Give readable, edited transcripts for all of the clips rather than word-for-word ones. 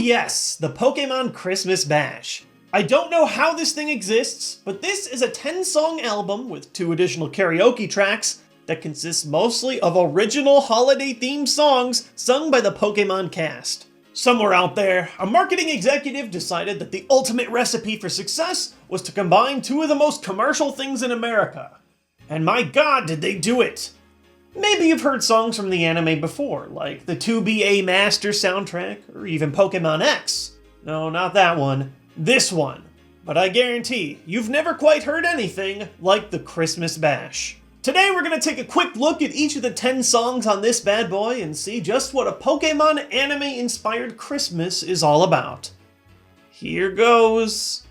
yes, the Pokemon Christmas Bash. I don't know how this thing exists, but this is a 10-song album with 2 additional karaoke tracks that consists mostly of original holiday-themed songs sung by the Pokemon cast. Somewhere out there, a marketing executive decided that the ultimate recipe for success was to combine 2 of the most commercial things in America. And my god, did they do it! Maybe you've heard songs from the anime before, like the 2BA Master soundtrack, or even Pokemon X. No, not that one. This one. But I guarantee, you've never quite heard anything like the Christmas Bash. Today we're going to take a quick look at each of the 10 songs on this bad boy and see just what a Pokemon anime-inspired Christmas is all about. Here goes.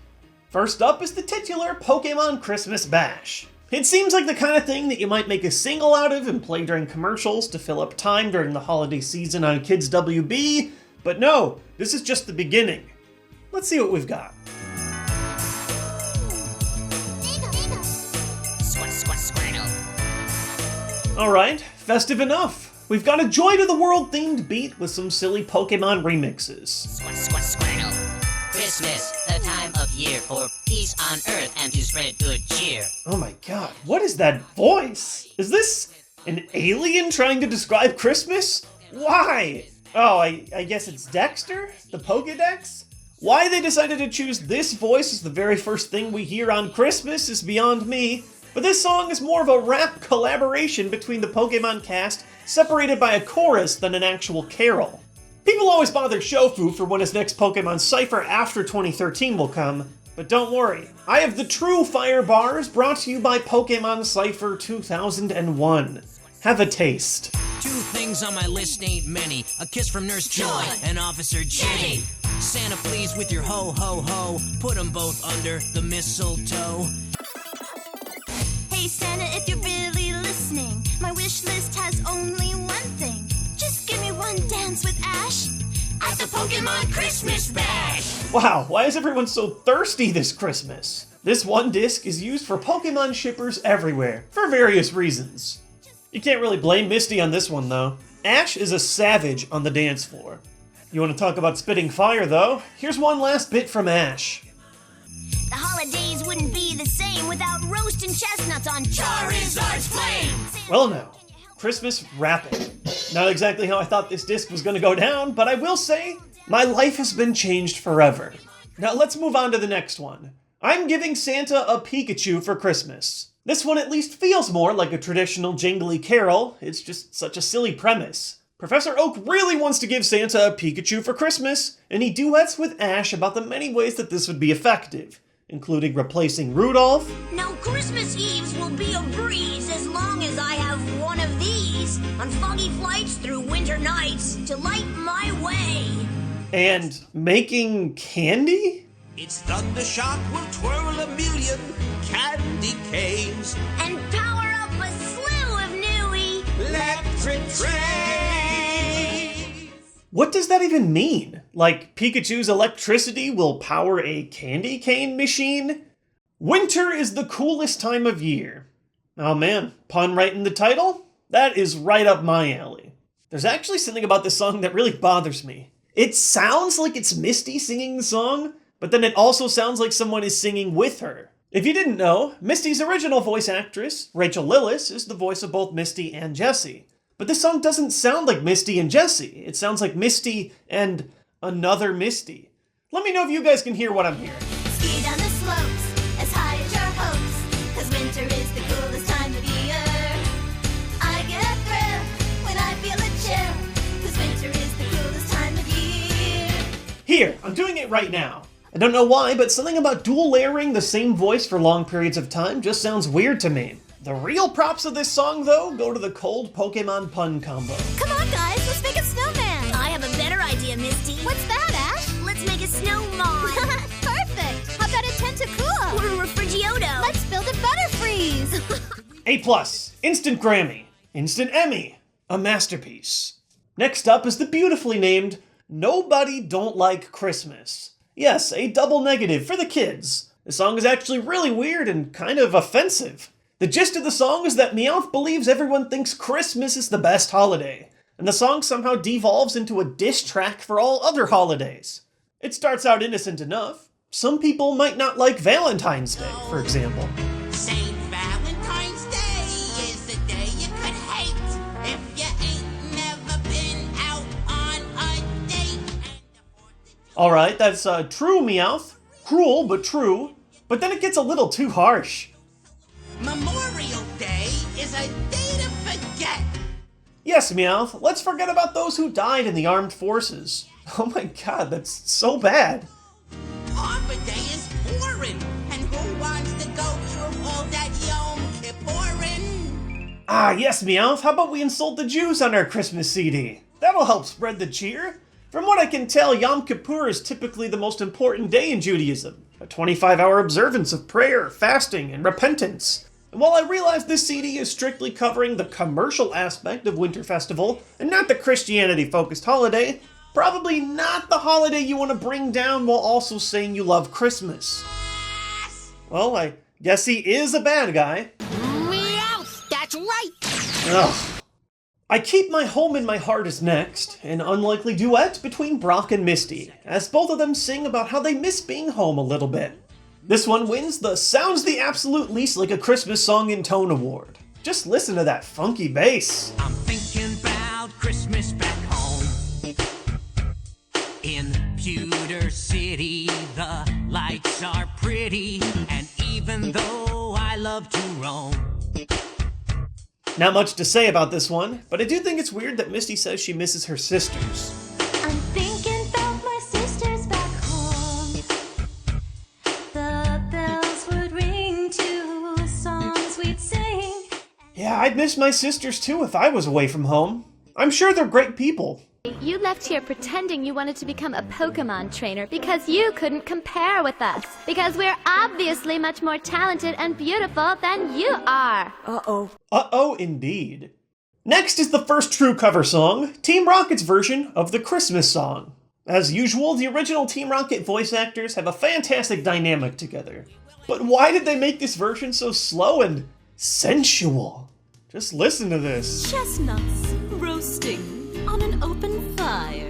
First up is the titular Pokemon Christmas Bash. It seems like the kind of thing that you might make a single out of and play during commercials to fill up time during the holiday season on Kids WB, but no, this is just the beginning. Let's see what we've got. Alright, festive enough. We've got a Joy to the World themed beat with some silly Pokemon remixes. Christmas, the time of year for peace on earth and to spread good cheer. Oh my god, what is that voice? Is this an alien trying to describe Christmas? Why? Oh, I guess it's Dexter? The Pokedex? Why they decided to choose this voice as the very first thing we hear on Christmas is beyond me, but this song is more of a rap collaboration between the Pokemon cast, separated by a chorus than an actual carol. People always bother Shofu for when his next Pokemon Cypher after 2013 will come, but don't worry, I have the true fire bars brought to you by Pokemon Cypher 2001. Have a taste. 2 things on my list ain't many. A kiss from Nurse Joy and Officer Jenny. Santa, please, with your ho ho ho, put them both under the mistletoe. Hey Santa, if you're really listening, my wish list has only one thing. Just give me one dance with Ash At the Pokemon Christmas Bash! Wow, why is everyone so thirsty this Christmas? This one disc is used for Pokemon shippers everywhere, for various reasons. You can't really blame Misty on this one, though. Ash is a savage on the dance floor. You want to talk about spitting fire, though? Here's one last bit from Ash. The holidays wouldn't be the same without roasting chestnuts on Charizard's flame. Well now, Christmas rapping. Not exactly how I thought this disc was going to go down, but I will say, my life has been changed forever. Now let's move on to the next one. I'm giving Santa a Pikachu for Christmas. This one at least feels more like a traditional jingly carol. It's just such a silly premise. Professor Oak really wants to give Santa a Pikachu for Christmas, and he duets with Ash about the many ways that this would be effective, including replacing Rudolph. No, Christmas Eves will be a breeze as long as I have one of these on foggy flights through winter nights to light my way. And making candy? Its thundershock will twirl a million candy canes And power up a slew of new electric trains. What does that even mean? Like, Pikachu's electricity will power a candy cane machine? Winter is the coolest time of year. Oh man, pun right in the title? That is right up my alley. There's actually something about this song that really bothers me. It sounds like it's Misty singing the song, but then it also sounds like someone is singing with her. If you didn't know, Misty's original voice actress, Rachel Lillis, is the voice of both Misty and Jessie. But this song doesn't sound like Misty and Jessie. It sounds like Misty and another Misty. Let me know if you guys can hear what I'm hearing. Ski down the slopes as high as your hopes, 'cause winter is the coolest time of year. I get a thrill when I feel a chill, 'cause winter is the coolest time of year. Here, I'm doing it right now. I don't know why, but something about dual layering the same voice for long periods of time just sounds weird to me. The real props of this song, though, go to the cold Pokemon pun combo. Come on, guys, let's make a snowman. I have a better idea, Misty. What's that, Ash? Let's make a snowman. Perfect. How about a Tentacool? Or a Refrigioto? Let's build a Butterfreeze. A+, instant Grammy, instant Emmy, a masterpiece. Next up is the beautifully named Nobody Don't Like Christmas. Yes, a double negative for the kids. The song is actually really weird and kind of offensive. The gist of the song is that Meowth believes everyone thinks Christmas is the best holiday. and the song somehow devolves into a diss track for all other holidays. It starts out innocent enough. Some people might not like Valentine's Day, for example. Saint Valentine's Day is the day you could hate if you ain't never been out on a date. Alright, that's true, Meowth. Cruel, but true. But then it gets a little too harsh. Memorial Day is a day to forget. Yes, Meowth, let's forget about those who died in the armed forces. Oh my god, that's so bad. Arbor Day is boring, and who wants to go through all that Yom Kippurin? Ah, yes, Meowth, how about we insult the Jews on our Christmas CD? That'll help spread the cheer. From what I can tell, Yom Kippur is typically the most important day in Judaism. A 25-hour observance of prayer, fasting, and repentance. And while I realize this CD is strictly covering the commercial aspect of Winter Festival, and not the Christianity-focused holiday, probably not the holiday you want to bring down while also saying you love Christmas. Well, I guess he is a bad guy. Meowth, that's right. Ugh. I Keep My Home in My Heart is next, an unlikely duet between Brock and Misty, as both of them sing about how they miss being home a little bit. This one wins the Sounds the Absolute Least Like a Christmas Song in Tone award. Just listen to that funky bass. I'm thinking about Christmas back home. In Pewter City, the lights are pretty, and even though I love to roam. Not much to say about this one, but I do think it's weird that Misty says she misses her sisters. I'm thinking about my sisters back home. The bells would ring to songs we'd sing. Yeah, I'd miss my sisters too if I was away from home. I'm sure they're great people. You left here pretending you wanted to become a Pokemon trainer because you couldn't compare with us. Because we're obviously much more talented and beautiful than you are. Uh-oh, indeed. Next is the first true cover song, Team Rocket's version of the Christmas song. As usual, the original Team Rocket voice actors have a fantastic dynamic together. But why did they make this version so slow and sensual? Just listen to this. Chestnuts roasting on an open fire.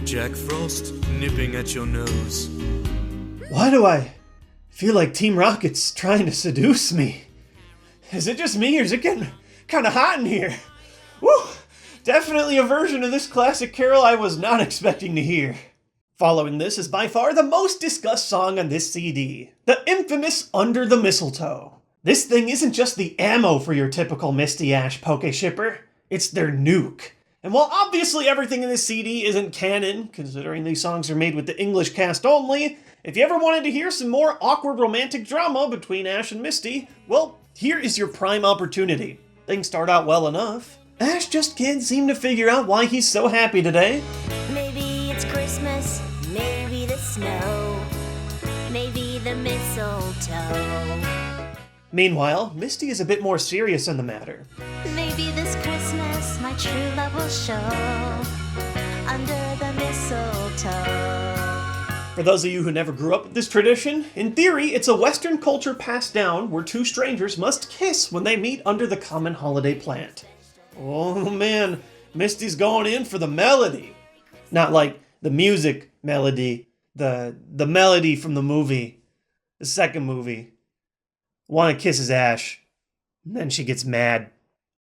Jack Frost nipping at your nose. Why do I feel like Team Rocket's trying to seduce me? Is it just me or is it getting kind of hot in here? Woo! Definitely a version of this classic carol I was not expecting to hear. Following this is by far the most discussed song on this CD, the infamous Under the Mistletoe. This thing isn't just the ammo for your typical Misty Ash Poke shipper, it's their nuke. And while obviously everything in this CD isn't canon, considering these songs are made with the English cast only, if you ever wanted to hear some more awkward romantic drama between Ash and Misty, well, here is your prime opportunity. Things start out well enough. Ash just can't seem to figure out why he's so happy today. Maybe it's Christmas, maybe the snow, maybe the mistletoe. Meanwhile, Misty is a bit more serious on the matter. Maybe this Christmas my true love will show under the mistletoe. For those of you who never grew up with this tradition, in theory, it's a Western culture passed down where two strangers must kiss when they meet under the common holiday plant. Oh man, Misty's going in for the melody. Not like the music melody, the melody from the movie, the second movie. Wanna kisses Ash, and then she gets mad.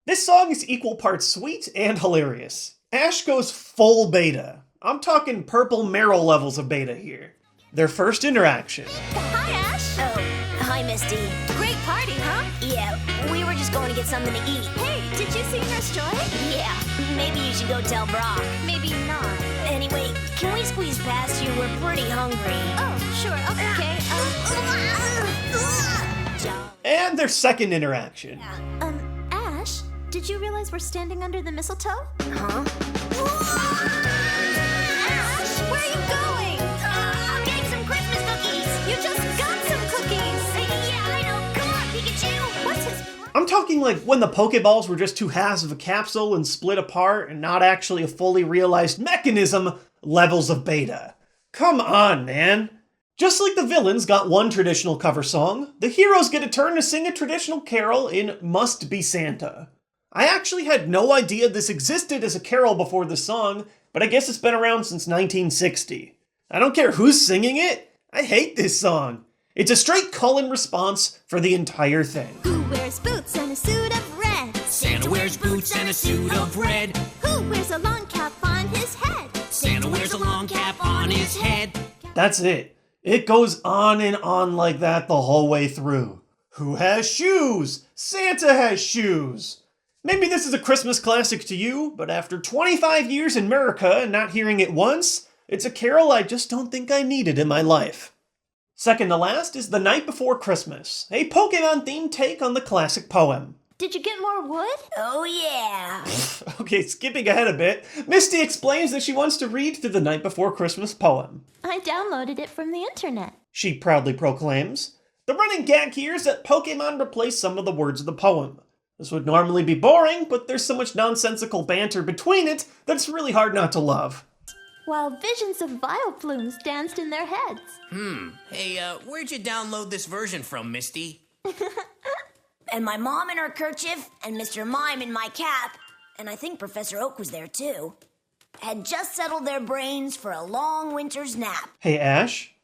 This song is equal parts sweet and hilarious. Ash goes full beta. I'm talking purple Meryl levels of beta here. Their first interaction. Hi, Ash. Oh, hi, Misty. Great party, huh? Yeah, we were just going to get something to eat. Hey, did you see Nurse Joy? Yeah, maybe you should go tell Brock. Maybe not. Anyway, can we squeeze past you? We're pretty hungry. Oh, sure, okay. And their second interaction. Ash, did you realize we're standing under the mistletoe? Huh? Ash, where are you going? I'm getting some Christmas cookies. You just got some cookies. Yeah, I know. Come on, Pikachu. What's his... I'm talking like when the Pokeballs were just two halves of a capsule and split apart and not actually a fully realized mechanism levels of beta. Come on, man. Just like the villains got one traditional cover song, the heroes get a turn to sing a traditional carol in Must Be Santa. I actually had no idea this existed as a carol before the song, but I guess it's been around since 1960. I don't care who's singing it, I hate this song. It's a straight call-in response for the entire thing. Who wears boots and a suit of red? Santa wears boots and a suit of red. Who wears a long cap on his head? Santa wears a long cap on his head. That's it. It goes on and on like that the whole way through. Who has shoes? Santa has shoes. Maybe this is a Christmas classic to you, but after 25 years in America and not hearing it once, it's a carol I just don't think I needed in my life. Second to last is The Night Before Christmas, a Pokemon-themed take on the classic poem. Did you get more wood? Oh yeah. Okay, skipping ahead a bit, Misty explains that she wants to read through The Night Before Christmas poem. I downloaded it from the internet. She proudly proclaims. The running gag here is that Pokemon replace some of the words of the poem. This would normally be boring, but there's so much nonsensical banter between it that it's really hard not to love. While visions of Vileplumes danced in their heads. Hey, where'd you download this version from, Misty? And my mom in her kerchief, and Mr. Mime in my cap, and I think Professor Oak was there too, had just settled their brains for a long winter's nap. Hey, Ash,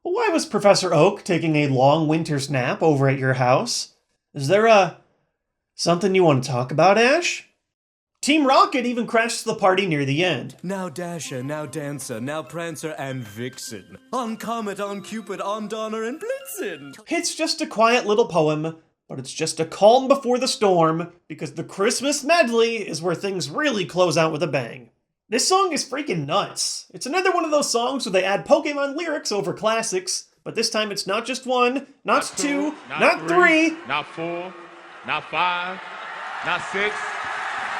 why was Professor Oak taking a long winter's nap over at your house? Is there, something you want to talk about, Ash? Team Rocket even crashes the party near the end. Now Dasher, now Dancer, now Prancer and Vixen. On Comet, on Cupid, on Donner and Blitzen. It's just a quiet little poem, but it's just a calm before the storm, because the Christmas medley is where things really close out with a bang. This song is freaking nuts. It's another one of those songs where they add Pokemon lyrics over classics, but this time it's not just one, not two, not three, not 4, not 5, not 6,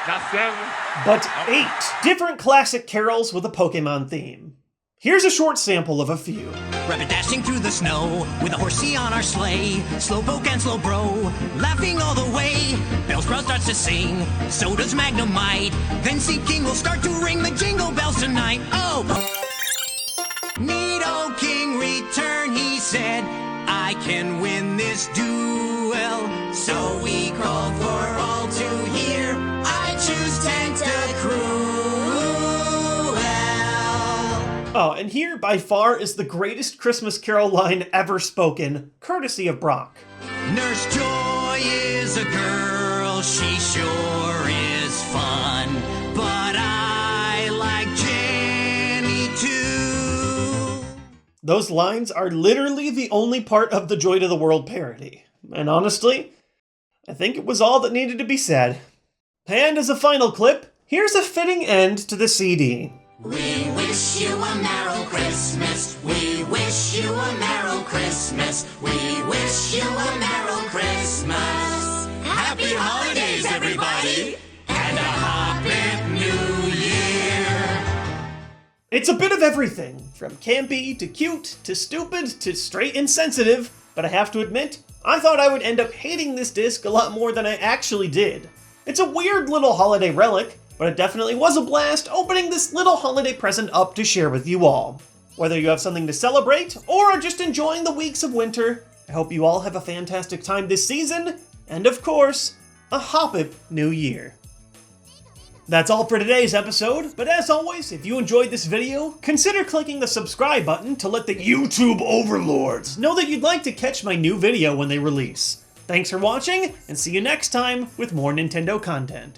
not 7, but 8 different classic carols with a Pokemon theme. Here's a short sample of a few. Rabbit dashing through the snow with a horsey on our sleigh. Slowpoke and Slowbro laughing all the way. Bellsprout starts to sing, so does Magnemite. Then Seed King will start to ring the jingle bells tonight. Oh! Nido King return, he said. I can win this duel. So we called for all to hear. I choose Tentacruel. Oh, and here, by far, is the greatest Christmas Carol line ever spoken, courtesy of Brock. Nurse Joy is a girl, she sure is fun, but I like Jenny too. Those lines are literally the only part of the Joy to the World parody. And honestly, I think it was all that needed to be said. And as a final clip, here's a fitting end to the CD. We wish you a Merry Christmas. We wish you a Merry Christmas. We wish you a Merry Christmas. Happy holidays, everybody, and a Happy New Year. It's a bit of everything, from campy to cute to stupid to straight insensitive, but I have to admit, I thought I would end up hating this disc a lot more than I actually did. It's a weird little holiday relic, but it definitely was a blast opening this little holiday present up to share with you all. Whether you have something to celebrate, or are just enjoying the weeks of winter, I hope you all have a fantastic time this season, and of course, a Happy New Year. That's all for today's episode, but as always, if you enjoyed this video, consider clicking the subscribe button to let the YouTube overlords know that you'd like to catch my new video when they release. Thanks for watching, and see you next time with more Nintendo content.